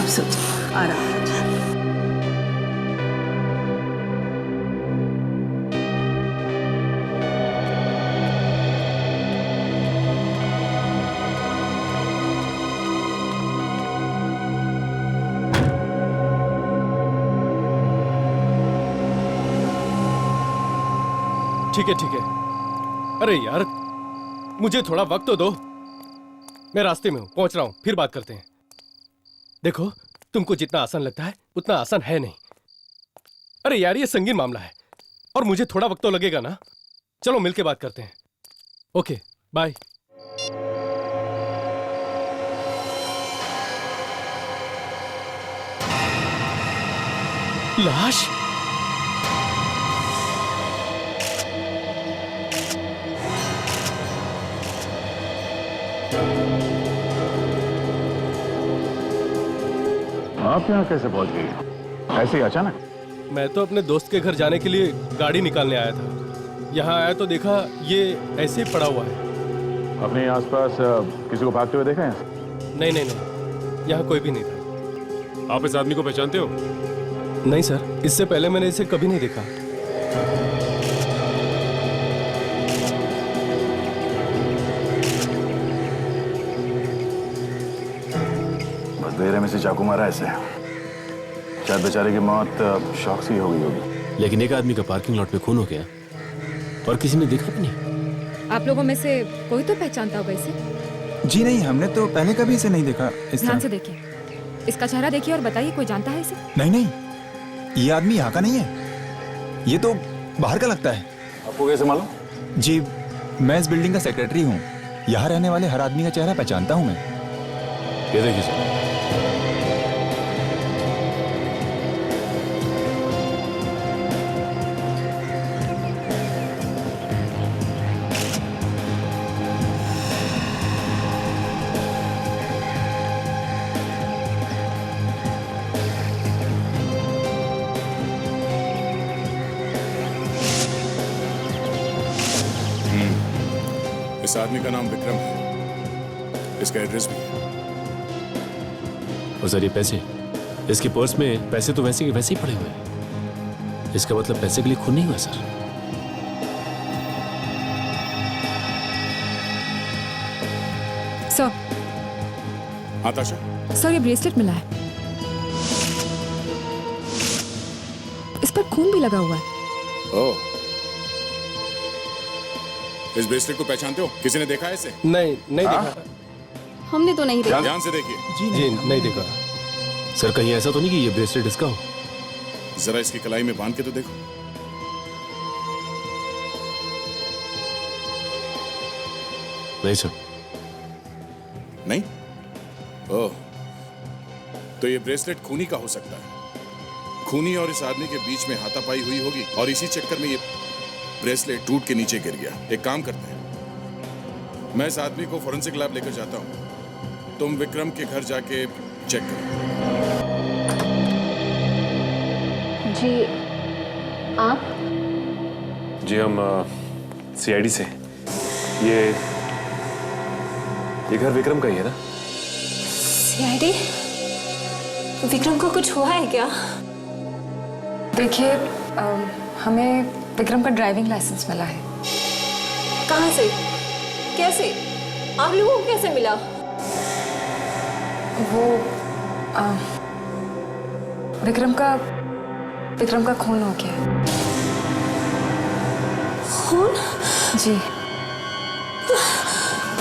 सो जाओ, आराम कीजिए। ठीक है ठीक है। अरे यार मुझे थोड़ा वक्त तो दो। मैं रास्ते में हूं, पहुंच रहा हूं, फिर बात करते हैं। देखो तुमको जितना आसान लगता है उतना आसान है नहीं। अरे यार ये संगीन मामला है और मुझे थोड़ा वक्त तो लगेगा ना। चलो मिलके बात करते हैं। Okay bye. लाश? आप यहाँ कैसे पहुंच गई ऐसे ही अचानक? मैं तो अपने दोस्त के घर जाने के लिए गाड़ी निकालने आया था। यहाँ आया तो देखा ये ऐसे ही पड़ा हुआ है। अपने आसपास किसी को भागते हुए देखा है? नहीं नहीं नहीं, यहाँ कोई भी नहीं था। आप इस आदमी को पहचानते हो? नहीं सर, इससे पहले मैंने इसे कभी नहीं देखा। बस बेरे में से चाकू मारा ऐसे। शायद बेचारे की मौत शौक से ही हो गई होगी। लेकिन एक आदमी का पार्किंग लॉट में खून हो गया और किसी ने देखा भी नहीं। आप लोगों में से कोई तो पहचानता होगा इसे? जी नहीं, हमने तो पहले कभी इसे नहीं देखा इस ध्यान तरह। से देखिए, इसका चेहरा देखिए और बताइए कोई जानता है इसे? नहीं नहीं, ये आदमी यहाँ का नहीं है, ये तो बाहर का लगता है। आपको कैसे मालूम? जी मैं इस बिल्डिंग का सेक्रेटरी हूँ। यहाँ रहने वाले हर आदमी का चेहरा पहचानता हूँ मैं। ये देखिए सर। इस आदमी का नाम विक्रम है, इसका एड्रेस भी है। और सर ये पैसे, इसके पर्स में पैसे तो वैसे के वैसे ही पड़े हुए हैं। इसका मतलब पैसे के लिए खून नहीं हुआ सर। सर, हाँ ताशा, सर ये ब्रेसलेट मिला है, इस पर खून भी लगा हुआ है। ओह, इस ब्रेसलेट को पहचानते हो? किसी ने देखा है इसे? नहीं नहीं देखा। हमने तो नहीं देखा। ध्यान से देखिए। जी नहीं देखा। सर कहीं ऐसा तो नहीं कि ये ब्रेसलेट इसका हो? जरा इसकी कलाई में बांध के तो देखो। नहीं सर। नहीं? ओह, तो ये ब्रेसलेट खूनी का हो सकता है। खूनी और इस आदमी के बीच में हाथापाई हुई होगी और इसी चक्कर में ये ब्रेसलेट टूट के नीचे गिर गया। एक काम करते हैं, मैं इस आदमी को फोरेंसिक लैब लेकर जाता हूं, तुम विक्रम के घर जाके चेक करो। जी आप? जी हम सीआईडी से। ये घर विक्रम का ही है ना? सीआईडी? विक्रम को कुछ हुआ है क्या? देखिए हमें विक्रम का ड्राइविंग लाइसेंस मिला है। कहाँ से? कैसे? आप लोगों को कैसे मिला? वो विक्रम का खून हो गया है। खून? जी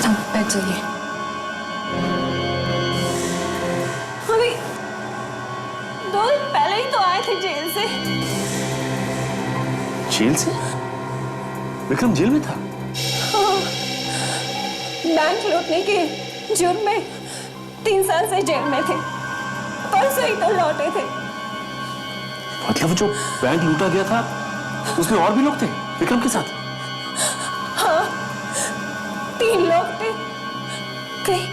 अब बैठ जाइए। अभी 2 दिन पहले ही तो आए थे जेल से। जेल से? विक्रम जेल में था? हाँ, बैंक लूटने के जुर्म में 3 साल से जेल में थे। परसों ही तो लौटे थे। मतलब जो बैंक लूटा गया था उसमें और भी लोग थे विक्रम के साथ? हाँ, 3 लोग थे। कहीं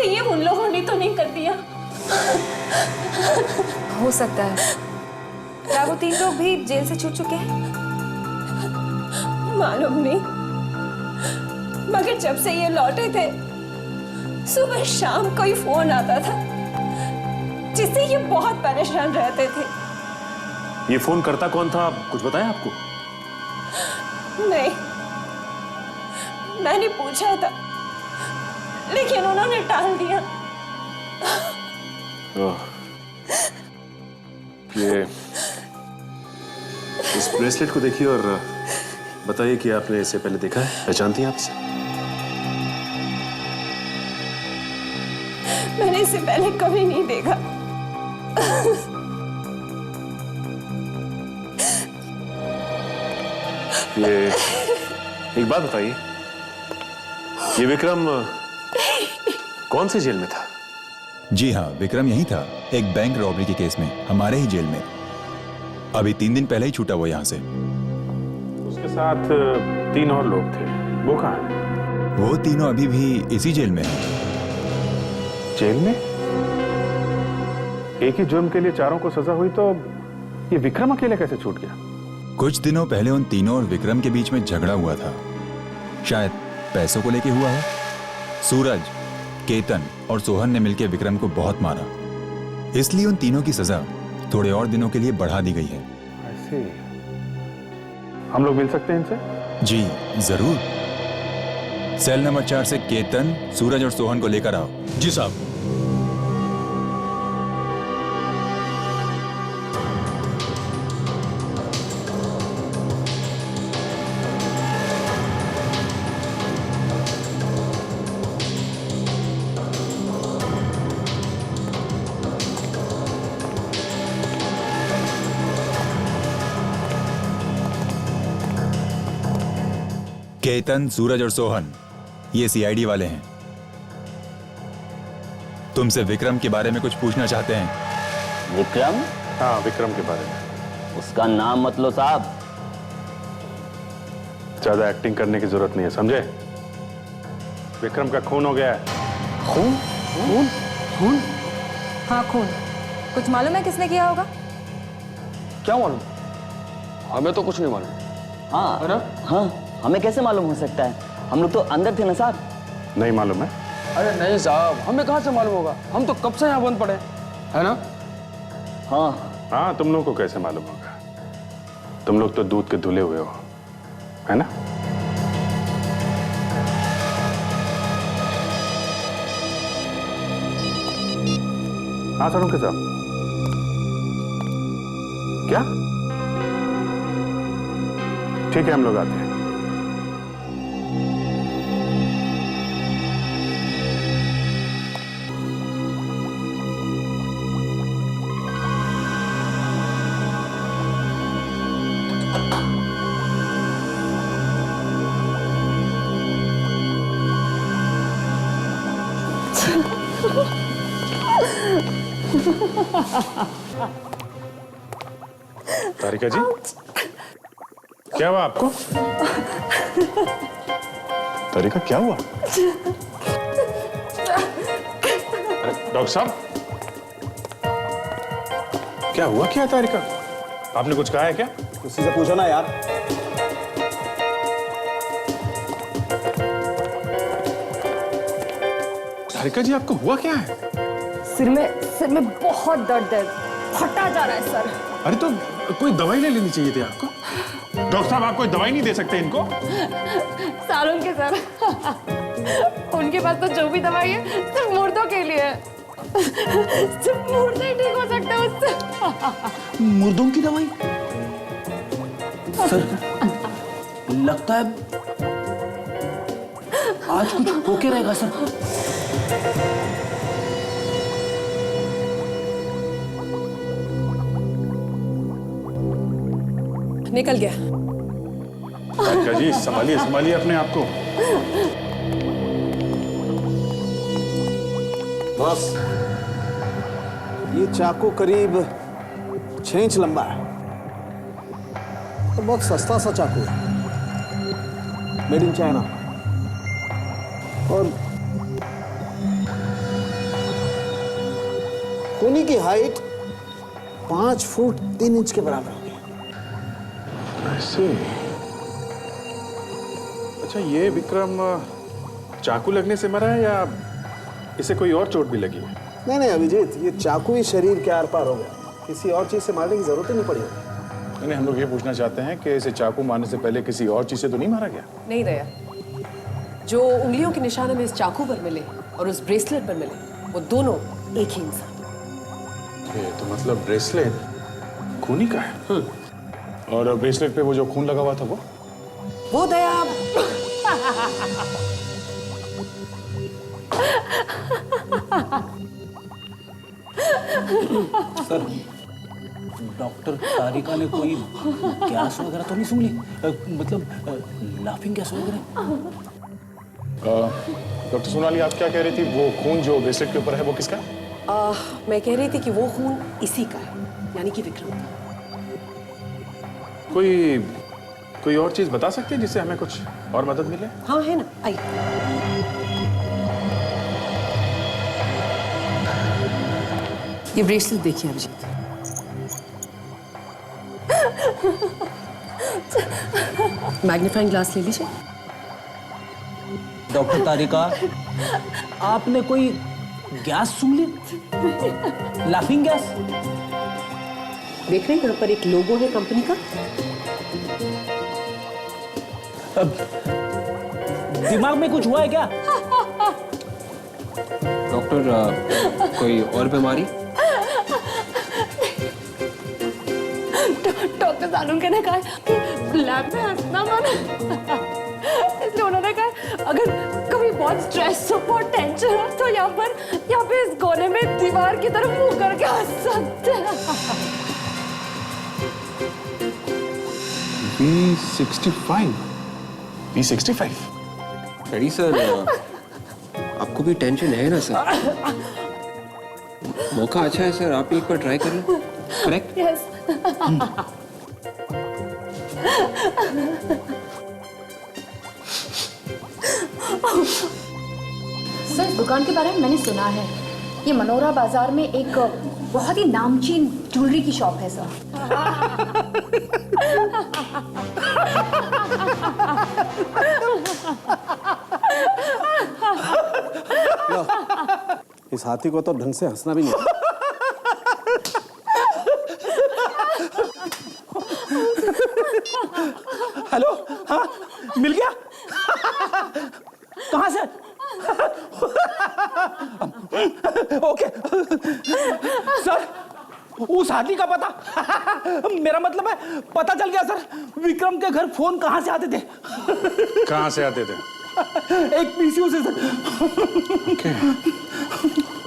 ये उन लोगों ने तो नहीं कर दिया? हो सकता है। क्या वो 3 लोग भी जेल से छूट चुके हैं? मालूम नहीं, मगर जब से ये लौटे थे सुबह शाम कोई फोन आता था, जिससे ये बहुत परेशान रहते थे। ये फोन करता कौन था, कुछ बताया आपको? नहीं, मैंने पूछा था लेकिन उन्होंने टाल दिया। ये इस ब्रेसलेट को देखिए और बताइए कि आपने इसे पहले देखा है, पहचानती हैं आप इसे? मैंने इसे पहले कभी नहीं देखा। ये एक बात बताइए, ये विक्रम कौन से जेल में था? जी हाँ, विक्रम यही था, एक बैंक रॉबरी के केस में, हमारे ही जेल में। अभी 3 दिन पहले ही छूटा वो यहाँ से। उसके साथ 3 और लोग थे, वो कहाँ हैं? वो तीनों अभी भी इसी जेल में हैं। जेल में? एक ही जुर्म के लिए चारों को सजा हुई, तो ये विक्रम अकेले कैसे छूट गया? कुछ दिनों पहले उन तीनों और विक्रम के बीच में झगड़ा हुआ था, शायद पैसों को लेके हुआ हो। सूरज, केतन और सोहन ने मिलकर विक्रम को बहुत मारा, इसलिए उन तीनों की सजा थोड़े और दिनों के लिए बढ़ा दी गई है। ऐसे हम लोग मिल सकते हैं इनसे? जी जरूर। सेल नंबर 4 से केतन, सूरज और सोहन को लेकर आओ। जी साहब। केतन, सूरज और सोहन ये सीआईडी वाले हैं। तुमसे विक्रम के बारे में कुछ पूछना चाहते हैं। विक्रम? हाँ, विक्रम के बारे में। उसका नाम मत लो साहब। ज्यादा एक्टिंग करने की जरूरत नहीं है, समझे? विक्रम का खून हो गया है। खून? खून? खून? हाँ खून। कुछ मालूम है किसने किया होगा? क्या मालूम? हमें तो कुछ नहीं मालूम। हाँ है ना? हाँ, हमें कैसे मालूम हो सकता है? हम लोग तो अंदर थे ना साहब। नहीं मालूम है? अरे नहीं साहब, हमें कहाँ से मालूम होगा? हम तो कब से यहाँ बंद पड़े है ना? हाँ हाँ, तुम लोग को कैसे मालूम होगा? तुम लोग तो दूध के धुले हुए हो, है ना? हाँ सरों के साथ क्या? ठीक है, हम लोग आते हैं। तारिका जी, क्या हुआ आपको? तारिका क्या हुआ? अरे डॉक्टर साहब, क्या हुआ क्या तारिका? आपने कुछ कहा है क्या? उसी से पूछो ना यार। तारिका जी, आपको हुआ क्या है? सिर में बहुत दर्द है, फटा जा रहा है सर। अरे तो कोई दवाई ले लेनी चाहिए थी आपको। डॉक्टर साहब, आप कोई दवाई नहीं दे सकते इनको? सारुण के सर, उनके पास तो जो भी दवाई है सिर्फ मुर्दों के लिए है। सिर्फ मुर्दे ही ठीक हो सकते हैं उससे। मुर्दों की दवाई? सर, लगता है आज कुछ होके रहेगा सर। निकल गया। तारिका जी, संभालिए संभालिए अपने आप को। बस ये चाकू करीब 6 इंच लंबा है और बहुत सस्ता सा चाकू है, मेड इन चाइना। और खूनी की हाइट 5 फुट 3 इंच के बराबर होगी। ऐसे? अच्छा, ये विक्रम चाकू लगने से मरा है या इसे कोई और चोट भी लगी है? नहीं नहीं अभिजीत, ये चाकू ही शरीर के आर पार हो गया, किसी और चीज से मारने की जरूरत ही नहीं पड़ी। नहीं हम लोग ये पूछना चाहते हैं कि इसे चाकू मारने से पहले किसी और चीज से तो नहीं मारा गया? नहीं दया, जो उंगलियों के निशान हमें इस चाकू पर मिले और उस ब्रेसलेट पर मिले, वो दोनों एक ही इंसान। तो मतलब ब्रेसलेट खूनी का है? और ब्रेसलेट पे वो जो खून लगा हुआ था वो दया सर, डॉक्टर तारिका ने कोई गैस वगैरह तो नहीं सूंघ ली? मतलब लाफिंग गैस वगैरह? डॉक्टर सोनाली, आप क्या कह रही थी? वो खून जो ब्रेसलेट के ऊपर है वो किसका? मैं कह रही थी कि वो खून इसी का है, यानी कि विक्रम का। कोई और चीज बता सकते हैं जिससे हमें कुछ और मदद मिले? हाँ है ना, आई। ये ब्रेसलेट देखिए अभिजीत। मैग्नीफाइंग ग्लास ले लीजिए। डॉक्टर तारिका, आपने कोई गैस सूंघ ली? Laughing gas? देख रहे हैं यहाँ पर एक लोगो है कंपनी का। दिमाग में कुछ हुआ है क्या? डॉक्टर, कोई और बीमारी? डॉक्टर सालून ने कहा लैब में हंसना मत, इसलिए उन्होंने कहा अगर कभी बहुत स्ट्रेस हो, बहुत टेंशन हो तो यहाँ पे इस कोने में दीवार की तरफ मुंह करके हंस सकते हैं। B65? रेडी सर, आपको भी टेंशन है ना सर? मौका अच्छा है सर, आप एक बार ट्राई करें। करेक्ट? यस। सर, इस दुकान के बारे में मैंने सुना है, ये मनोरा बाजार में एक बहुत ही नामचीन ज्वेलरी की शॉप है सर। इस हाथी को तो ढंग से हंसना भी नहीं। हेलो, हाँ मिल गया? कहाँ से? ओके सर, उस हाथी का पता मेरा मतलब है पता चल गया सर। विक्रम के घर फोन कहाँ से आते थे? कहाँ से आते थे? एक पीसीओ से सर।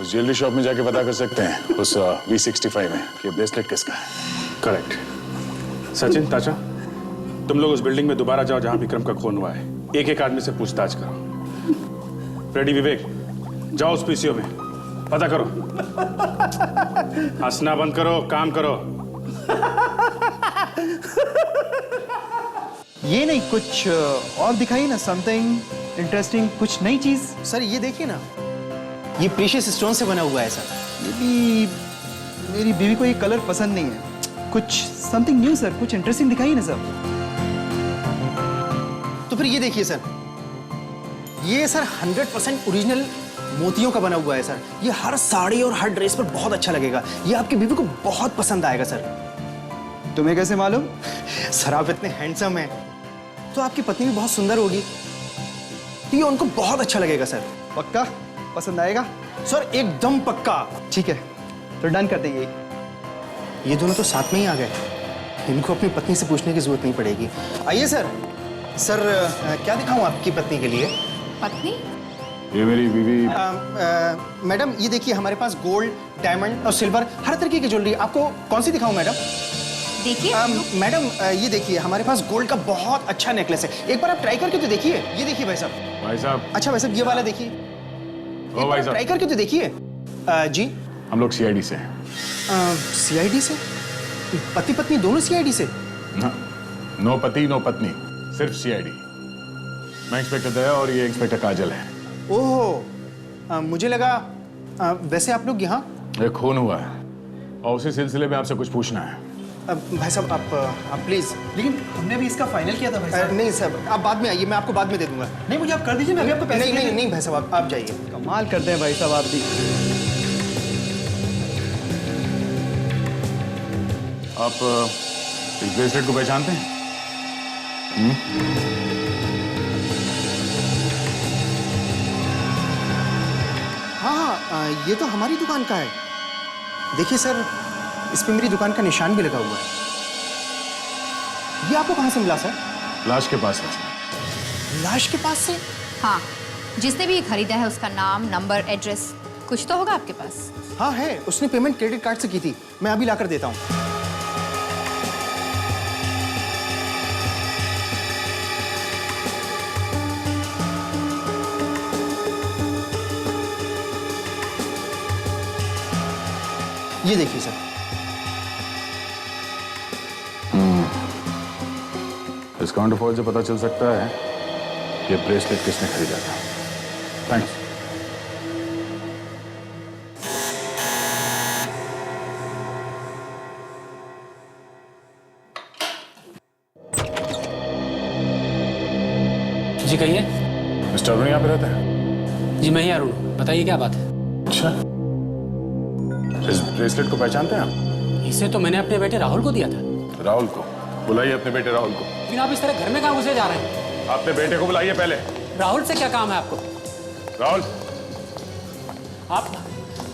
उस ज्वेलरी शॉप में जाके पता कर सकते हैं उस B65 में कि ब्रेसलेट किसका है। करेक्ट। सचिन, ताजा, तुम लोग उस बिल्डिंग में दोबारा जाओ जहां विक्रम का खून हुआ है। एक एक आदमी से पूछताछ करो। रेडी विवेक, जाओ उस पीसीओ में पता करो। हंसना बंद करो, काम करो। ये नहीं, कुछ और दिखाइए ना, समथिंग इंटरेस्टिंग, कुछ नई चीज। सर ये देखिए ना, ये प्रीशियस स्टोन से बना हुआ है सर। ये भी मेरी बीवी को ये कलर पसंद नहीं है। कुछ समथिंग न्यू सर, कुछ इंटरेस्टिंग दिखाइए ना सर। तो फिर ये देखिए सर, ये सर 100% ओरिजिनल मोतियों का बना हुआ है सर। ये हर साड़ी और हर ड्रेस पर बहुत अच्छा लगेगा। ये आपकी बीवी को बहुत पसंद आएगा सर। तुम्हें कैसे मालूम? सर आप इतने हैंडसम हैं, तो आपकी पत्नी भी बहुत सुंदर होगी, तो ये उनको बहुत अच्छा लगेगा सर। पक्का पसंद आएगा? सर एकदम पक्का। ठीक है, तो डन कर देंगे। ये दोनों तो साथ में ही आ गए, इनको अपनी पत्नी से पूछने की जरूरत नहीं पड़ेगी। आइए सर। सर क्या दिखाऊं आपकी पत्नी के लिए? पत्नी? ये मेरी बीवी। मैडम ये देखिए, हमारे पास गोल्ड, डायमंड और सिल्वर हर तरीके की ज्वेलरी। आपको कौन सी दिखाऊं मैडम? देखिए मैडम ये देखिए, हमारे पास गोल्ड का बहुत अच्छा नेकलेस है, एक बार आप ट्राई करके तो देखिए। ये देखिए भाई साहब। भाई साहब। अच्छा भाई साहब, ये वाला देखिए। ओ भाई साहब, ट्राई करके तो देखिए। जी हम लोग CID से हैं। CID से? पति पत्नी दोनों CID से? नो पति नो पत्नी, सिर्फ CID। मैं इंस्पेक्टर दया और ये इंस्पेक्टर काजल है। ओह, मुझे लगा वैसे आप लोग यहाँ? एक खून हुआ है और उसी सिलसिले में आपसे कुछ पूछना है। भाई साहब आप प्लीज। लेकिन हमने भी इसका फाइनल किया था भाई साहब। नहीं साहब, आप बाद में आइए, मैं आपको बाद में दे दूंगा। नहीं, मुझे आप कर दीजिए, मैं अभी आपको पैसे नहीं भाई साहब, आप जाइए। कमाल करते हैं भाई साहब आप भी। आप इस ब्रेसलेट को पहचानते हैं? हाँ, ये तो हमारी दुकान का है। देखिए सर, इस पे मेरी दुकान का निशान भी लगा हुआ है। ये आपको कहाँ से मिला सर? लाश के पास है। लाश के पास से? हाँ, जिसने भी ये खरीदा है उसका नाम, नंबर, एड्रेस कुछ तो होगा आपके पास। हाँ है, उसने पेमेंट क्रेडिट कार्ड से की थी। मैं अभी लाकर देता हूँ। ये देखिए सर। इस काउंटरफॉल से पता चल सकता है कि ब्रेसलेट किसने खरीदा था। थैंक्स। जी कहिए। मिस्टर अरुण यहाँ पे रहता है? जी मैं ही अरुण, बताइए क्या बात है। अच्छा, इस ब्रेसलेट को पहचानते हैं आप? इसे तो मैंने अपने बेटे राहुल को दिया था। राहुल को? बुलाइए अपने बेटे राहुल को। लेकिन आप इस तरह घर में कहाँ घुसे जा रहे हैं? अपने बेटे को बुलाइए पहले। राहुल से क्या काम है आपको? राहुल,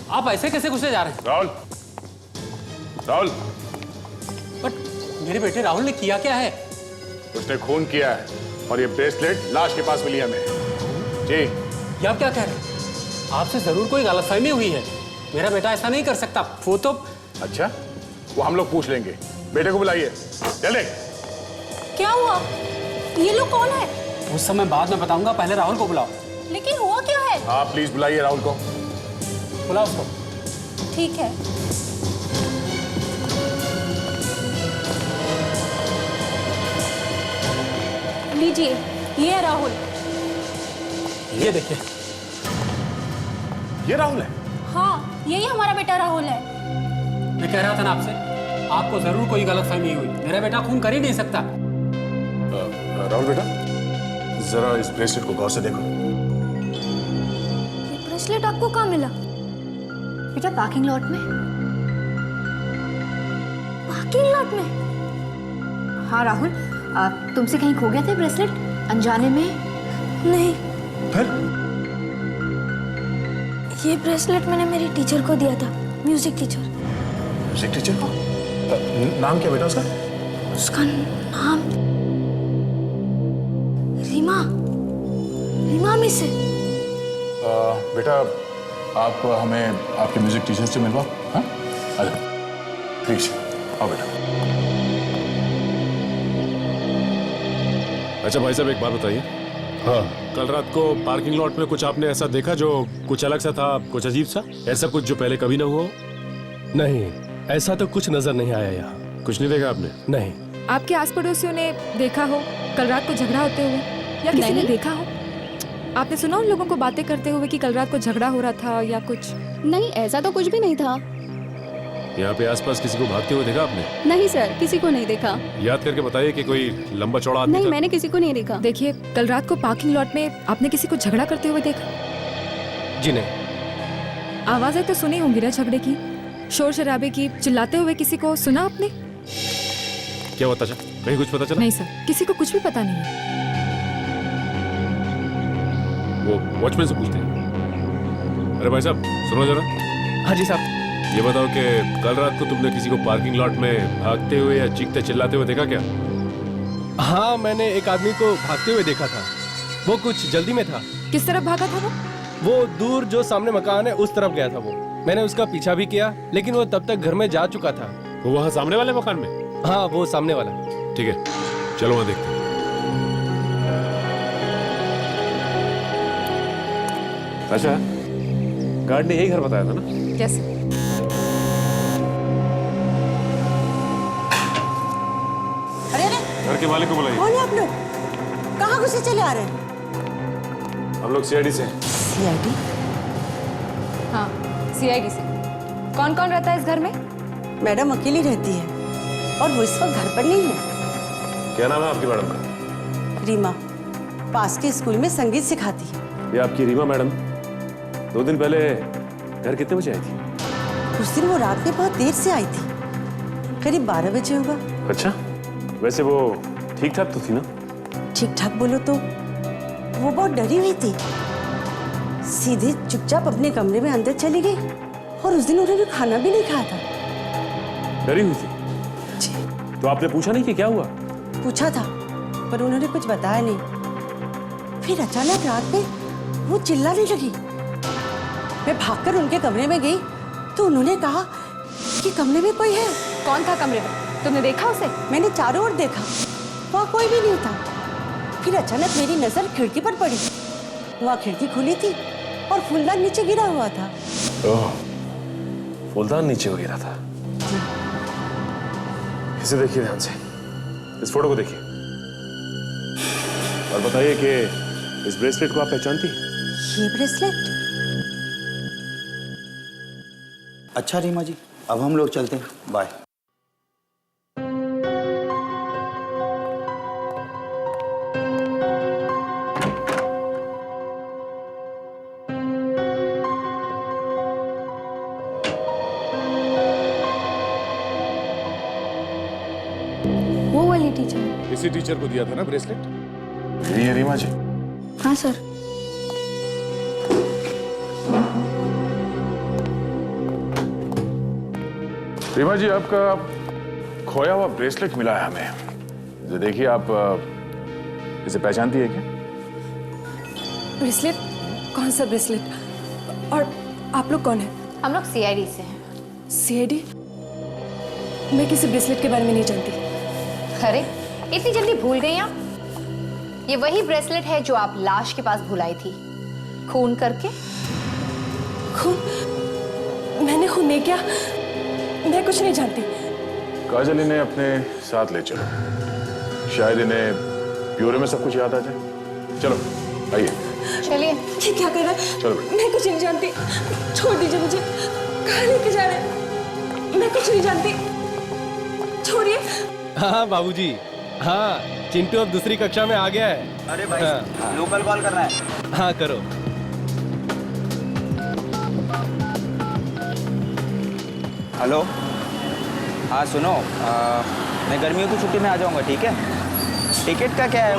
आप ऐसे कैसे घुसे जा रहे हैं? राहुल, राहुल। बट मेरे बेटे राहुल ने किया क्या है? उसने खून किया है और ये ब्रेसलेट लाश के पास मिली हमें। जी। ये आप क्या कह रहे हैं? आपसे जरूर कोई गलतफहमी हुई है। मेरा बेटा ऐसा नहीं कर सकता। वो तो... अच्छा, वो हम लोग पूछ लेंगे। बेटे को बुलाइए जल्दी। क्या हुआ? ये लोग कौन है? उस समय बाद में बताऊंगा, पहले राहुल को बुलाओ। लेकिन हुआ क्या है? आप प्लीज बुलाइए राहुल को। बुलाओ उसको। ठीक है। लीजिए, ये है राहुल। ये देखिए, ये राहुल है? हाँ, यही हमारा बेटा राहुल है। मैं कह रहा था ना आपसे, आपको जरूर कोई गलतफहमी हुई। मेरा बेटा खून कर ही नहीं सकता। राहुल बेटा, जरा इस ब्रेसलेट को गौर से देखो। ये ब्रेसलेट आपको कहाँ मिला? बेटा पार्किंग लॉट में। पार्किंग लॉट में? हाँ राहुल, तुमसे कहीं खो गए थे ब्रेसलेट अनजाने में? नहीं। फिर? ये ब्रेसलेट मैंने मेरी टीचर को दिया था, म्यूजिक टीचर। म्यूजिक टीचर को? नाम क्या बेटा उसका? उसका नाम रीमा। रीमा मिस है। बेटा, आप हमें आपके म्यूजिक टीचर से मिलवाओ। हाँ, प्लीज आओ बेटा। अच्छा भाई साहब, एक बात बताइए। हाँ, कल रात को पार्किंग लॉट में कुछ आपने ऐसा देखा जो कुछ अलग सा था, कुछ अजीब सा, ऐसा कुछ जो पहले कभी ना हुआ? नहीं, ऐसा तो कुछ नजर नहीं आया यहाँ। कुछ नहीं देखा आपने? नहीं। आपके आस पड़ोसियों ने देखा हो कल रात को झगड़ा होते हुए, या किसी ने देखा हो? आपने सुना उन लोगों को बातें करते हुए कि कल रात को झगड़ा हो रहा था या कुछ? नहीं, ऐसा तो कुछ भी नहीं था। यहाँ पे आसपास किसी को भागते हुए देखा आपने? नहीं सर, किसी को नहीं देखा। याद करके बताइए कि कोई लंबा चौड़ा आदमी नहीं, था? मैंने किसी को नहीं देखा। देखिए, कल रात को पार्किंग लॉट में आपने किसी को झगड़ा करते हुए देखा? जी नहीं। आवाजें तो सुनी होंगी ना झगड़े की, शोर शराबे की, चिल्लाते हुए किसी को सुना आपने? क्या पता चला? कहीं कुछ पता चला? नहीं सर, किसी को कुछ भी पता नहीं है। वो वॉचमैन से पूछते हैं। अरे भाई साहब सुनो जरा। हाँ जी साहब। ये बताओ कि कल रात को तुमने किसी को पार्किंग लॉट में भागते हुए या चीखते चिल्लाते हुए देखा क्या? हाँ, मैंने एक आदमी को भागते हुए देखा था। वो कुछ जल्दी में था। किस तरफ भागा था वो? वो दूर जो सामने मकान है उस तरफ गया था वो। मैंने उसका पीछा भी किया, लेकिन वो तब तक घर में जा चुका था। वो वहाँ सामने वाले मकान में? हाँ, वो सामने वाला। ठीक है, चलो वहाँ देखते हैं। अच्छा, गार्ड ने यही घर बताया था ना? यस। घर के मालिक को बुलाइए। कौन है आप लोग? कहाँ घुसे चले आ रहे हैं? हम लोग सीआईडी से। सीआईडी? हाँ, सीआईडी से। कौन कौन रहता है इस घर में? मैडम अकेली रहती है और वो इस वक्त घर पर नहीं है। क्या नाम है आपकी मैडम का? रीमा, पास के स्कूल में संगीत सिखाती है। ये आपकी रीमा मैडम 2 दिन पहले घर कितने बजे आई थी? उस दिन वो रात में बहुत देर से आई थी। करीब 12 बजे होगा। अच्छा, वैसे वो ठीक ठाक तो थी ना? ठीक ठाक बोलो तो वो बहुत डरी हुई थी, सीधे चुपचाप अपने कमरे में अंदर चली गई और उस दिन उन्होंने खाना भी नहीं खाया था। डरी हुई थी? तो आपने पूछा नहीं कि क्या हुआ? पूछा था पर उन्होंने कुछ बताया नहीं। फिर अचानक रात में वो चिल्लाने लगी। मैं भागकर उनके कमरे में गई तो उन्होंने कहा कि कमरे में कोई है। कौन था कमरे में? तुमने देखा उसे? मैंने चारों ओर देखा, वहाँ कोई भी नहीं था। फिर अचानक मेरी नजर खिड़की पर पड़ी, वहाँ खिड़की खुली थी और फूलदान नीचे गिरा हुआ था। ओह, फूलदान नीचे हो गिरा था। इसे देखिए ध्यान से, इस फोटो को देखिए और बताइए कि इस ब्रेसलेट को आप पहचानती हैं? ये ब्रेसलेट? अच्छा रीमा जी, अब हम लोग चलते हैं, बाय। वो वाली टीचर? इसी टीचर को दिया था ना ब्रेसलेट? यही है रीमा जी। हाँ सर। रीमा जी, आपका खोया हुआ ब्रेसलेट मिला है हमें। ये देखिए, आप इसे पहचानती है क्या? ब्रेसलेट? कौन सा ब्रेसलेट? और आप लोग कौन है? हम लोग सीआईडी से हैं। सीआईडी? मैं किसी ब्रेसलेट के बारे में नहीं जानती। अरे इतनी जल्दी भूल गई आप? ये वही ब्रेसलेट है जो आप लाश के पास भुलाई थी, खून करके। खून? मैंने खून नहीं किया, मैं कुछ नहीं जानती। काजल, इन्हें अपने साथ ले चलो, शायद इन्हें ब्यूरो में सब कुछ याद आ जाए। चलो आइए। चलिए। ये क्या कर रहा है? चलो। मैं कुछ नहीं जानती, छोड़ दीजिए मुझे। कहाँ लेके जा रहे हैं? मैं कुछ नहीं जानती, छोड़िए। हाँ बाबूजी, हाँ चिंटू अब दूसरी कक्षा में आ गया है। अरे भाई, हाँ। लोकल कॉल करना है। हाँ करो। हेलो, हाँ सुनो, मैं गर्मियों की छुट्टी में आ जाऊंगा, ठीक है? टिकट का क्या है?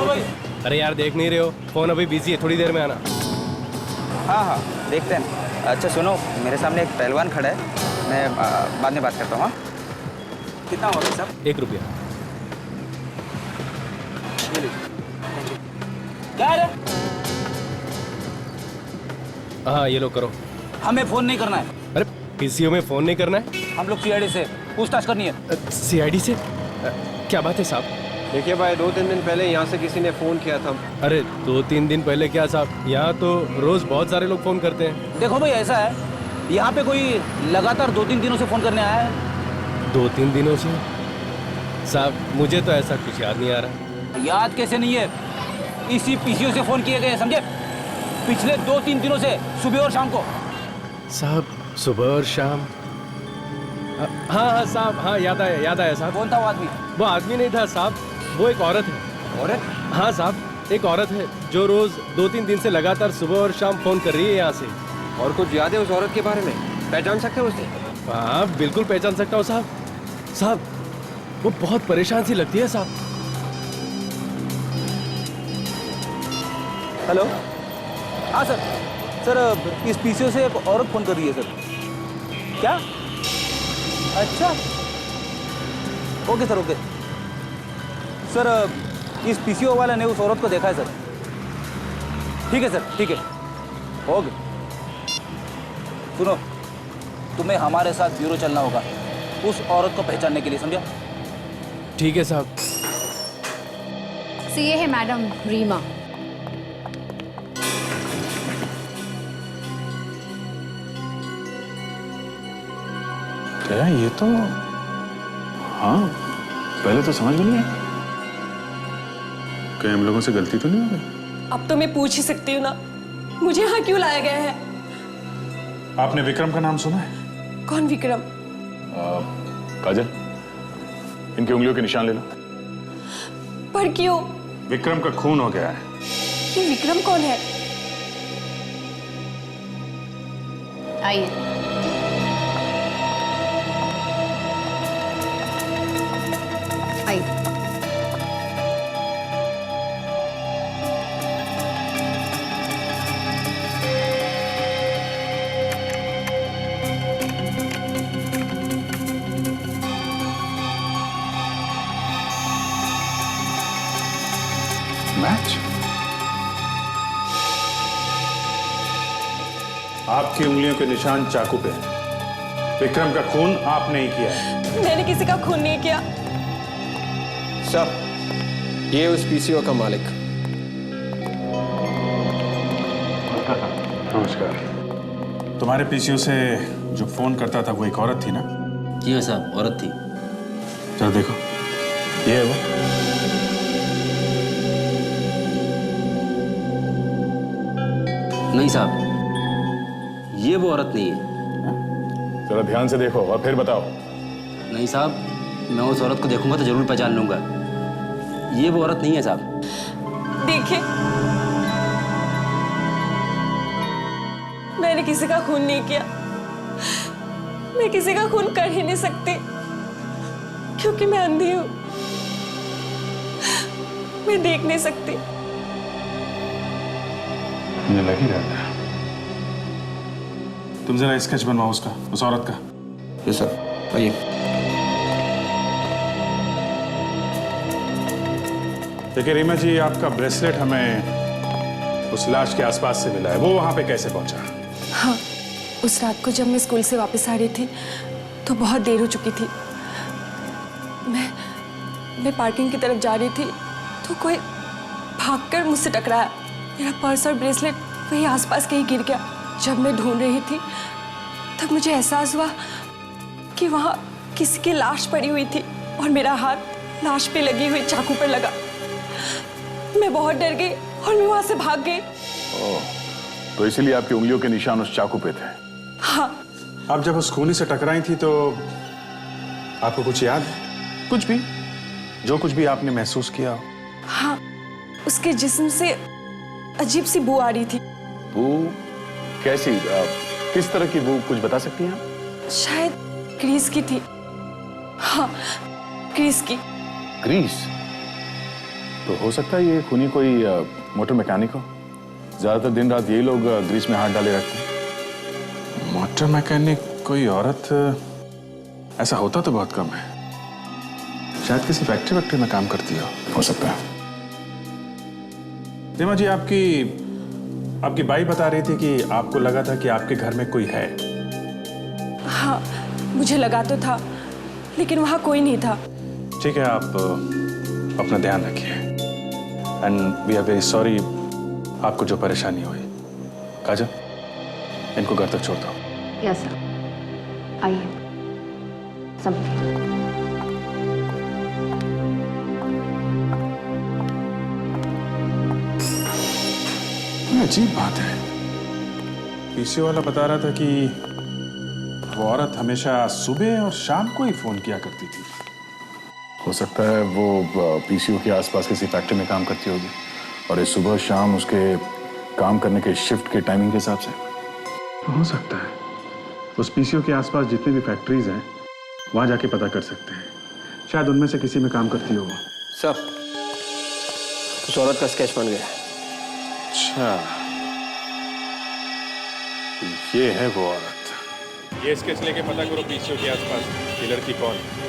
अरे यार देख नहीं रहे हो, फोन अभी बिजी है, थोड़ी देर में आना। हाँ हाँ देखते हैं। अच्छा सुनो, मेरे सामने एक पहलवान खड़ा है, मैं बाद में बात करता हूँ। हाँ, कितना होगा साहब? 1 रुपया। क्या है? हाँ ये लो करो। हमें फोन नहीं करना है। अरे पीसीओ में फोन नहीं करना है? हम लोग सीआईडी से पूछताछ करनी है। सीआईडी से? क्या बात है साहब? देखिए भाई, 2-3 दिन पहले यहाँ से किसी ने फोन किया था। अरे 2-3 दिन पहले क्या साहब, यहाँ तो रोज बहुत सारे लोग फोन करते हैं। देखो भाई, ऐसा है, यहाँ पे कोई लगातार 2-3 दिनों से फोन करने आया है। 2-3 दिनों से? साहब मुझे तो ऐसा कुछ याद नहीं आ रहा। याद कैसे नहीं है? इसी पीसीओ से फोन किए गए, समझे? पिछले 2-3 दिनों से, सुबह और शाम को। साहब सुबह और शाम? हाँ हाँ साहब, हाँ याद आया साहब। कौन था वो आदमी? वो आदमी नहीं था साहब, वो एक औरत है। औरत? हाँ साहब, एक औरत है जो रोज 2-3 दिन से लगातार सुबह और शाम फोन कर रही है यहाँ से। और कुछ याद है उस औरत के बारे में? पहचान सकते हो उसे? हाँ बिल्कुल पहचान सकता हूँ साहब। साहब वो बहुत परेशान सी लगती है साहब। हेलो, हाँ सर, इस पीसीओ से एक औरत फोन कर रही है सर। क्या? अच्छा, ओके सर, ओके सर, इस पीसीओ वाले ने उस औरत को देखा है सर। ठीक है सर, ठीक है, ओके। सुनो, तुम्हें हमारे साथ ब्यूरो चलना होगा उस औरत को पहचानने के लिए, समझा? ठीक है साहब। सीए है मैडम रीमा। क्या ये तो, हाँ पहले तो समझ में नहीं आया। कहीं हम लोगों से गलती तो नहीं हो गई? अब तो मैं पूछ ही सकती हूँ ना, मुझे यहाँ क्यों लाया गया है? आपने विक्रम का नाम सुना है? कौन विक्रम? काजल, इनकी उंगलियों के निशान ले लो। पर क्यों? विक्रम का खून हो गया है। ये विक्रम कौन है? आइए। मैच? आपकी उंगलियों के निशान चाकू पे हैं। विक्रम का खून आपने ही किया है। मैंने किसी का खून नहीं किया। सर, ये उस पीसीओ का मालिक। नमस्कार। तुम्हारे पीसीओ से जो फोन करता था वो एक औरत थी ना? जी हाँ साहब, औरत थी। चलो देखो, ये है वो। नहीं साहब, ये वो औरत नहीं है। जरा ध्यान से देखो और फिर बताओ। नहीं साहब, मैं उस औरत को देखूंगा तो जरूर पहचान लूंगा। ये वो औरत नहीं है साहब। देखिए, मैंने किसी का खून नहीं किया। मैं किसी का खून कर ही नहीं सकती क्योंकि मैं अंधी हूं। मैं देख नहीं सकती। मुझे लग ही रहा था। तुम जरा स्केच बनवाओ उसका, उस औरत का। जी सर, आइए। देखिए रीमा जी, आपका ब्रेसलेट हमें उस लाश के आसपास से मिला है। वो वहां पे कैसे पहुंचा? हाँ, उस रात को जब मैं स्कूल से वापस आ रही थी तो बहुत देर हो चुकी थी। मैं पार्किंग की तरफ जा रही थी तो कोई भागकर मुझसे टकराया। मेरा पर्स और ब्रेसलेट वही आसपास कहीं गिर गया। जब मैं ढूंढ रही थी तब मुझे एहसास हुआ कि वहां किसी की लाश पड़ी हुई थी और मेरा हाथ लाश पे लगी हुई चाकू पर लगा। मैं बहुत डर गई और मैं वहां से भाग गई। तो इसीलिए आपकी उंगलियों के निशान उस चाकू पे थे? हाँ। आप जब उस खूनी से टकराई थी तो आपको कुछ याद है? कुछ भी, जो कुछ भी आपने महसूस किया हो? हाँ, उसके जिस्म से अजीब सी बू आ रही थी। बू कैसी? किस तरह की बू, कुछ बता सकती हैं आप? शायद ग्रीस की थी। हाँ, ग्रीस की। ग्रीस? तो हो सकता है ये खूनी कोई मोटर मैकेनिक हो। ज्यादातर दिन रात यही लोग ग्रीस में हाथ डाले रखते हैं। मोटर मैकेनिक कोई औरत? ऐसा होता तो बहुत कम है। शायद किसी फैक्ट्री में काम करती हो सकता है। रीमा जी, आपकी बाई बता रही थी कि आपको लगा था कि आपके घर में कोई है। हाँ, मुझे लगा तो था, लेकिन वहां कोई नहीं था। ठीक है, आप अपना ध्यान रखिए। And we are very sorry आपको जो परेशानी हुई। काजल, इनको घर तक छोड़ दो। यस सर, आइए। संभलिए। अजीब बात है, पीसीओ वाला बता रहा था कि वो औरत हमेशा सुबह और शाम को ही फोन किया करती थी। हो सकता है वो पीसीओ के आसपास किसी फैक्ट्री में काम करती होगी और इस सुबह शाम उसके काम करने के शिफ्ट के टाइमिंग के हिसाब से। हो सकता है उस पीसीओ के आसपास जितनी भी फैक्ट्रीज हैं वहां जाके पता कर सकते हैं। शायद उनमें से किसी में काम करती हो। सर, उस औरत का स्केच बन गया। अच्छा, ये है वो औरत। ये स्केच लेके पता करो पीसीओ के आसपास ये लड़की कौन है।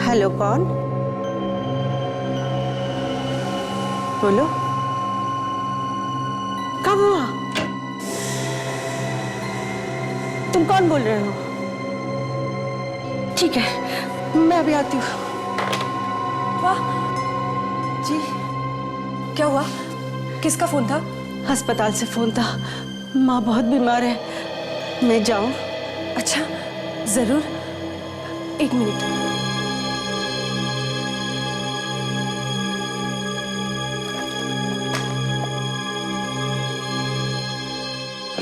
हेलो, कौन? बोलो। कब हुआ? तुम कौन बोल रहे हो? ठीक है, मैं अभी आती हूँ। वाह जी, क्या हुआ? किसका फोन था? अस्पताल से फोन था। माँ बहुत बीमार है। मैं जाऊँ? अच्छा, जरूर। एक मिनट।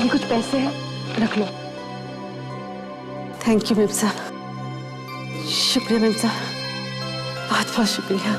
ये कुछ पैसे हैं, रख लो। थैंक यू मेम साहब, शुक्रिया मेम साहब, बहुत बहुत शुक्रिया।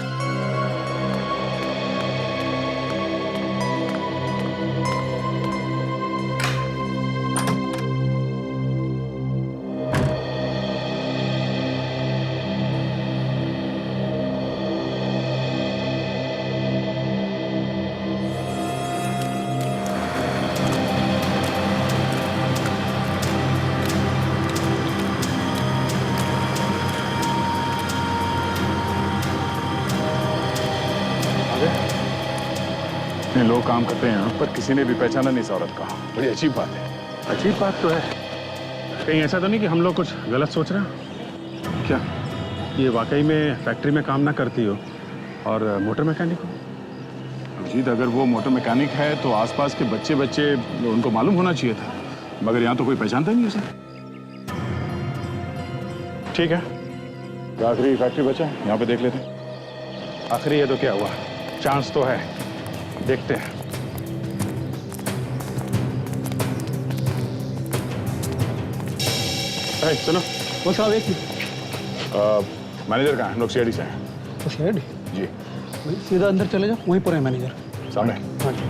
इतने लोग काम करते हैं यहाँ पर, किसी ने भी पहचाना नहीं इस औरत का। बड़ी अजीब बात है। अजीब बात तो है। कहीं ऐसा तो नहीं कि हम लोग कुछ गलत सोच रहे हैं? क्या ये वाकई में फैक्ट्री में काम ना करती हो और मोटर मैकेनिक हो? अजीत, अगर वो मोटर मैकेनिक है तो आसपास के बच्चे उनको मालूम होना चाहिए था, मगर यहाँ तो कोई पहचानता ही नहीं उसे। ठीक है, आखिरी फैक्ट्री बचा है, यहाँ पे देख लेते हैं। आखिरी है तो क्या हुआ, चांस तो है, देखते हैं। सुनो, वो साहब एक मैनेजर कहाँ है? हम लोग सीआईडी से हैं। तो शेड जी, सीधा अंदर चले जाओ, वहीं पर है मैनेजर सामने। हाँ जी।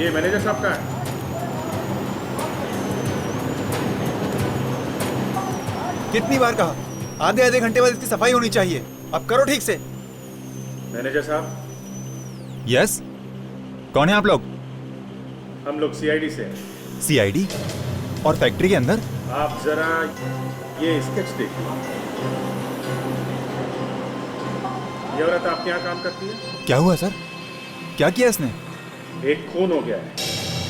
ये मैनेजर साहब का है। कितनी बार कहा, आधे घंटे बाद इसकी सफाई होनी चाहिए। अब करो ठीक से। मैनेजर साहब। यस, कौन है आप लोग? हम लोग सीआईडी से हैं। सीआईडी? और फैक्ट्री के अंदर? आप जरा ये स्केच देखिए। ये औरत आपके यहाँ काम करती है? क्या हुआ सर? क्या किया इसने? एक खून हो गया है,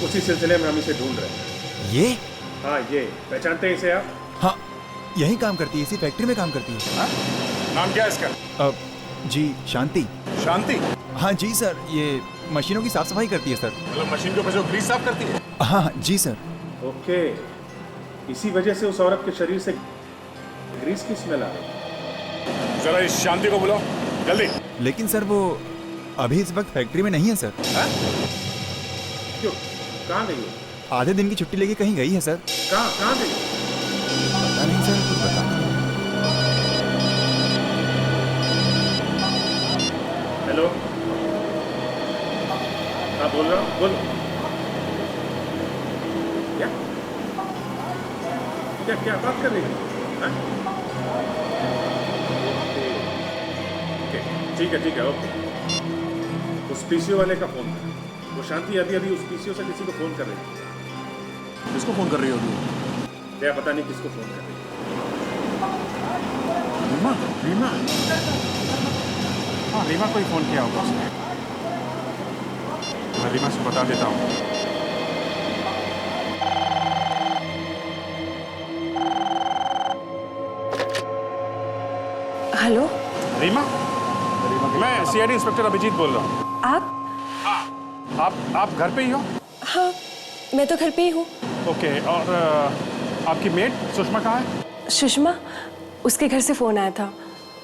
उसी सिलसिले में हम इसे ढूंढ रहे हैं। ये? हाँ, ये पहचानते हैं इसे आप? हाँ, यही काम करती है, इसी फैक्ट्री में काम करती है। हाँ? नाम क्या है इसका? जी शांति। शांति? हाँ जी सर, ये मशीनों की साफ सफाई करती है सर। मतलब मशीन के ऊपर जो ग्रीस साफ करती है? हाँ जी सर। ओके, इसी वजह से उस औरत के शरीर से ग्रीस की स्मेल आ रही है। जरा इस शांति को बुलाओ, जल्दी। लेकिन सर वो अभी इस वक्त फैक्ट्री में नहीं है सर। क्यों, कहाँ गई है? आधे दिन की छुट्टी लेके कहीं गई है सर। कहाँ गई? पता नहीं सर, कुछ बता। हेलो, हाँ बोल रहा हूँ, बोलो। क्या बात कर रही है? ठीक है, ओके। उस पीसीओ वाले का फोन था। वो शांति अभी उस पीसीओ से किसी को फोन कर रही है। किसको फोन कर रही होगी? क्या पता नहीं किसको फोन कर रही है। रीमा? हाँ, रीमा को ही फोन किया होगा उसने। मैं रीमा से बता देता हूँ। हेलो रीमा, मैं सीआईडी इंस्पेक्टर अभिजीत बोल रहा हूँ। आप? आप घर पे ही हो? हाँ, मैं तो घर पे ही हूँ। ओके, और आपकी मेड सुषमा कहाँ है? सुषमा, उसके घर से फोन आया था।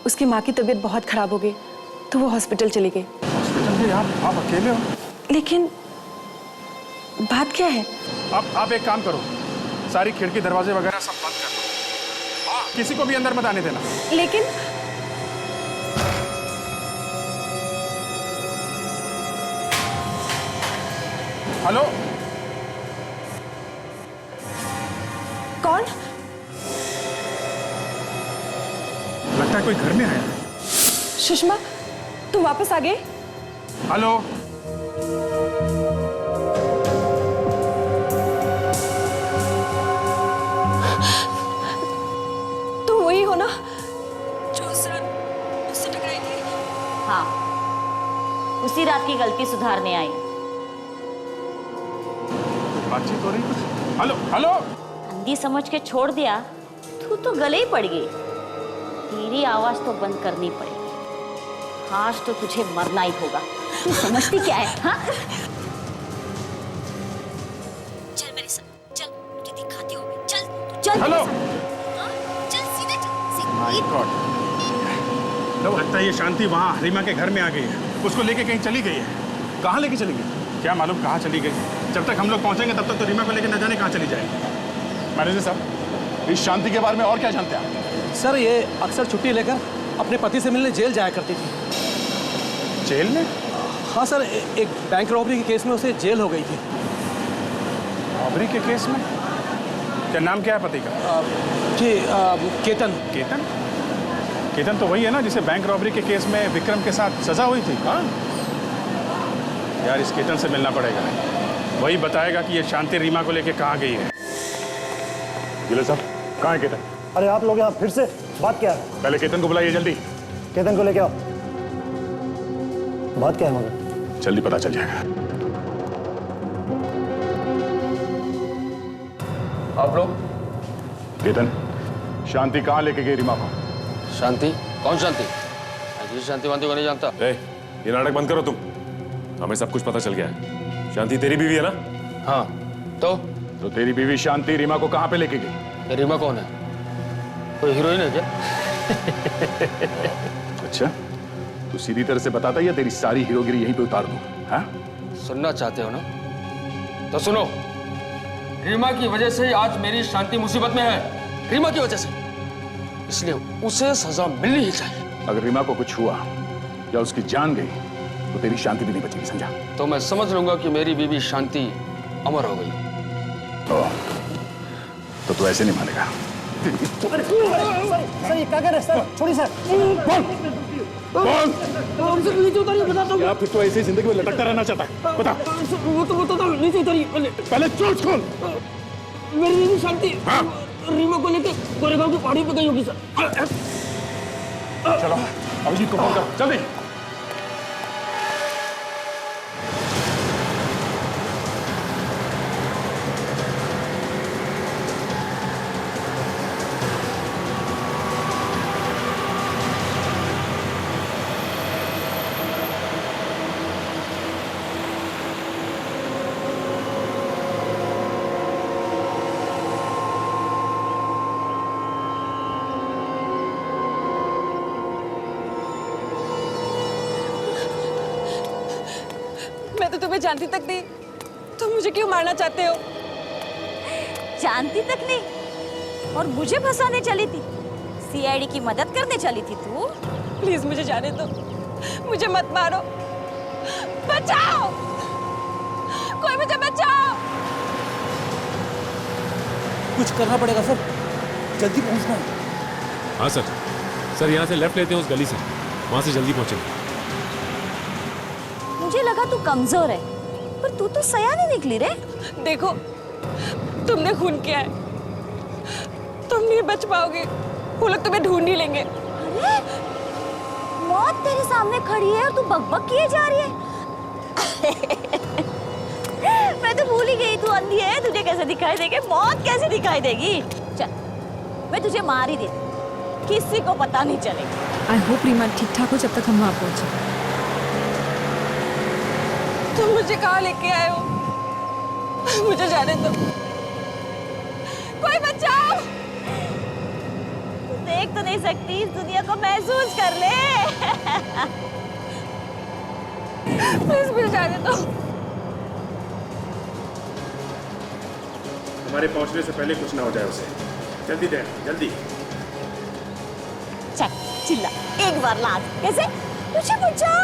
उसकी माँ की तबीयत बहुत खराब हो गई तो वो हॉस्पिटल चली गई। हॉस्पिटल में? आप अकेले हो? लेकिन बात क्या है? आप एक काम करो, सारी खिड़की दरवाजे वगैरह सब बंद कर दो। हाँ, किसी को भी अंदर मत आने देना। लेकिन हेलो, कौन? लगता है कोई घर में आया है। सुषमा, तुम वापस आ गए? हेलो, तुम वही हो ना जो उससे टकराई थी? हाँ, उसी रात की गलती सुधारने आई। बातचीत हो रही कुछ? हेलो, अंधी समझ के छोड़ दिया, तू तो गले ही पड़ गई। तेरी आवाज तो बंद करनी पड़ेगी। आज तो तुझे मरना ही होगा। तू समझती क्या है? हाँ? चल मेरे साथ, चल, मुझे दिखाती हो। चल, तू चल। हेलो, चल सीधे चल। माय गॉड, लगता है ये शांति वहाँ रीमा के घर में आ गई है, उसको लेके कहीं चली गई है। कहाँ लेके चली गई? क्या मालूम कहाँ चली गई। जब तक हम लोग पहुँचेंगे तब तक तो रीमा को लेके न जाने कहाँ चली जाएगी। मैनेजर साहब, इस शांति के बारे में और क्या जानते हैं आप? सर ये अक्सर छुट्टी लेकर अपने पति से मिलने जेल जाया करती थी। जेल में? हाँ सर, एक बैंक रॉबरी के केस में उसे जेल हो गई थी। रॉबरी के केस में? क्या नाम क्या है पति का? जी केतन। केतन? केतन तो वही है ना जिसे बैंक रॉबरी के केस में विक्रम के साथ सजा हुई थी। हाँ यार, इस केतन से मिलना पड़ेगा, वही बताएगा कि ये शांति रीमा को लेके कहाँ गई है। जिले साहब, कहाँ है केतन? अरे आप लोग यहाँ फिर से बात क्या है? पहले केतन को बुलाइए जल्दी। केतन को लेके आओ। बात क्या है मगर? जल्दी पता चल जाएगा। आप लोग? केतन, शांति कहाँ लेके गई रीमा को? शांति? कौन शांति? जी शांति वांति को नहीं जानता। ये नाटक बंद करो तुम, हमें सब कुछ पता चल गया है। शांति तेरी बीवी है ना? हाँ। तो तेरी बीवी शांति रीमा को कहाँ पे लेके गई? रीमा कौन है? कोई हीरोइन है क्या? अच्छा, तू सीधी तरह से बताता या तेरी सारी हीरोगिरी यहीं पे उतार दूं? हाँ? सुनना चाहते हो ना? तो सुनो। रीमा की वजह से आज मेरी शांति मुसीबत में है। रीमा की वजह से, इसलिए उसे सजा मिलनी ही चाहिए। अगर रीमा को कुछ हुआ या उसकी जान गई तो तेरी शांति भी नहीं बचेगी, समझा? तो मैं समझ लूंगा कि मेरी बीवी शांति अमर हो गई। तो तू ऐसे नहीं मानेगा। सर ये क्या कर रहे हैं सर? छोड़िए सर। बोल। नीचे उतारिए, बताता हूँ। या फिर तो ऐसे ही जिंदगी में लटकता रहना चाहता है? बता। वो तो बताता हूँ, नीचे उतारिए पहले चोट खोल। मेरी बीवी शांति रीमा को लेकर गोरेगांव की पहाड़ी पे गई होगी सर। चलो अभिजीत को फोन कर जल्दी। मैं तो तुम्हें जानती तक नहीं, तुम मुझे क्यों मारना चाहते हो? जानती तक नहीं और मुझे फंसाने चली थी? सीआईडी की मदद करने चली थी तू? प्लीज मुझे जाने दो, मुझे मत मारो, बचाओ, कोई मुझे बचाओ। कुछ करना पड़ेगा सर, जल्दी पहुंचना है। हाँ सर, यहाँ से लेफ्ट लेते हैं उस गली से, वहां से जल्दी पहुंचेंगे। मुझे लगा तू कमजोर है, पर तू तो सयानी निकली रे। देखो, तुमने खून किया है, तुम नहीं बच पाओगे, वो लोग तुम्हें ढूंढ ही लेंगे। अरे, मौत तेरे सामने खड़ी है और तू बकबक किए जा रही है। मैं तो भूल ही गई तू अंधी है, तुझे कैसे दिखाई देगी मौत, कैसे दिखाई देगी? चल, मैं तुझे मार ही देती, किसी को पता नहीं चलेगा। आई होप रीमा ठीक ठाक हो जब तक हम वहां पहुंचे। तुम मुझे कहाँ लेके आए हो? मुझे जाने दो, कोई बचाओ। देख तो नहीं सकती, इस दुनिया को महसूस कर ले। प्लीज मुझे जाने दो। हमारे पहुंचने से पहले कुछ ना हो जाए उसे। जल्दी दे, जल्दी। चल, चिल्ला एक बार लाज, कैसे? मुझे बचाओ,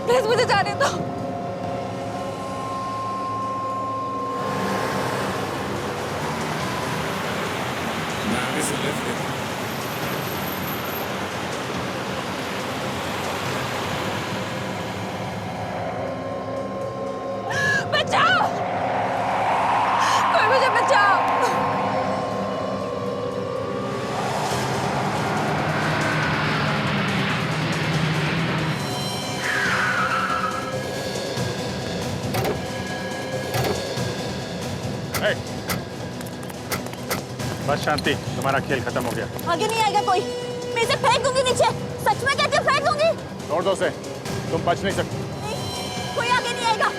प्लीज मुझे जाने दो। बचाओ, कोई मुझे बचाओ। बस शांति, तुम्हारा खेल खत्म हो गया। आगे नहीं आएगा कोई, मैं इसे फेंक दूंगी नीचे, सच में कहती हूँ फेंक दूंगी। छोड़ दो उसे, तुम बच नहीं सकते। कोई आगे नहीं आएगा,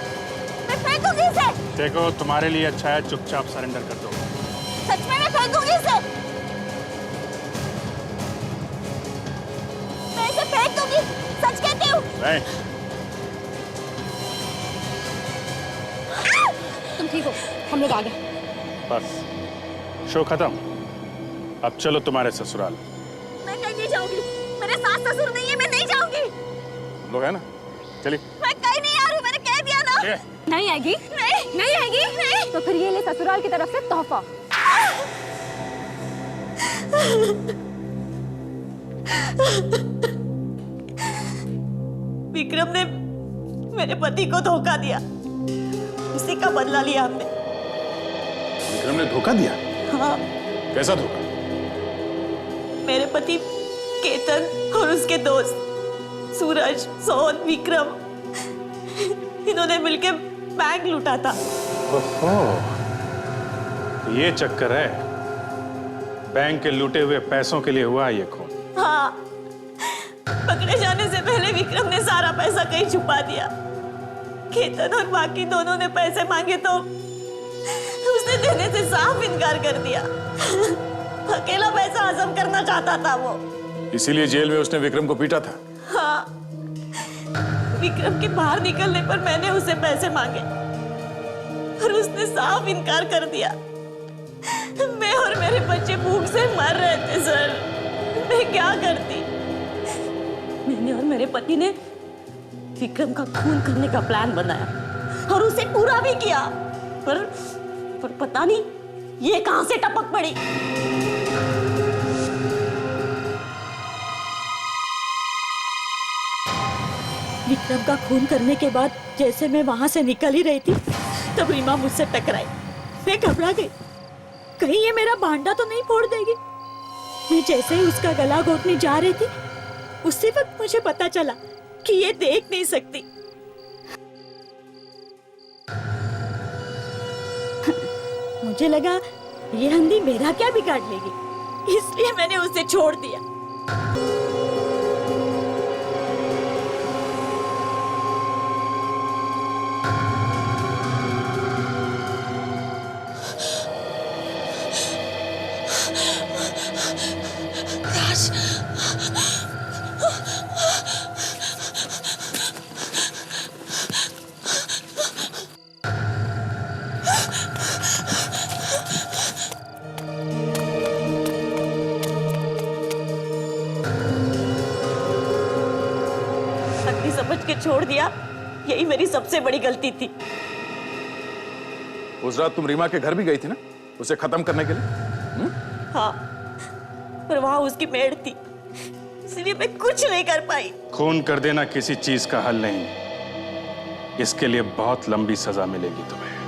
मैं फेंक दूंगी इसे। देखो, तुम्हारे लिए अच्छा है चुपचाप सरेंडर कर दो। सच में मैं फेंक दूंगी इसे। दूंगी, सच कहती हूँ। नहीं। तुम ठीक हो, हम लोग आ गए। बस शो खत्म। अब चलो तुम्हारे ससुराल। मैं कहीं नहीं जाऊंगी, मेरे सास ससुर नहीं है, मैं नहीं जाऊंगी। हम लोग है ना, चलिए। मैं कहीं नहीं आ रही हूँ, मैंने कह दिया ना। नहीं आएगी? नहीं आएगी? नहीं। तो फिर ये ले ससुराल की तरफ से तोहफा। विक्रम ने मेरे पति को धोखा दिया, उसी का बदला लिया हमने। विक्रम ने धोखा दिया? हाँ। कैसा धोखा? मेरे पति केतन और उसके दोस्त सूरज, सोहन, विक्रम, इन्होंने मिलकर बैंक लूटा था। ओहो, ये चक्कर है। बैंक के लूटे हुए पैसों के लिए हुआ ये खून। हाँ, पकड़े जाने से पहले विक्रम ने सारा पैसा कहीं छुपा दिया। केतन और बाकी दोनों ने पैसे मांगे तो उसने देने से साफ इनकार कर दिया। अकेला पैसा हजम करना चाहता था वो। इसीलिए जेल में उसने विक्रम को पीटा था। हाँ, विक्रम के बाहर निकलने पर मैंने उसे पैसे मांगे और उसने साफ इनकार कर दिया। मैं और मेरे बच्चे भूख से मर रहे थे सर, मैं क्या करती। मैंने और मेरे पति ने विक्रम का खून करने का प्लान बनाया और उसे पूरा भी किया, पर पता नहीं ये कहां से टपक पड़ी। विक्रम का खून करने के बाद जैसे मैं वहां से निकल ही रही थी तब रीमा मुझसे टकराई। मैं घबरा गई, कहीं ये मेरा भांडा तो नहीं फोड़ देगी। मैं जैसे ही उसका गला घोटने जा रही थी उसी वक्त मुझे पता चला कि ये देख नहीं सकती। मुझे लगा ये अंधी मेरा क्या बिगाड़ लेगी, इसलिए मैंने उसे छोड़ दिया। समझ के छोड़ दिया, यही मेरी सबसे बड़ी गलती थी। उस रात तुम रीमा के घर भी गई थी ना, उसे खत्म करने के लिए? हाँ, पर वहां उसकी मेड़ थी, इसलिए मैं कुछ नहीं कर पाई। खून कर देना किसी चीज का हल नहीं, इसके लिए बहुत लंबी सजा मिलेगी तुम्हें।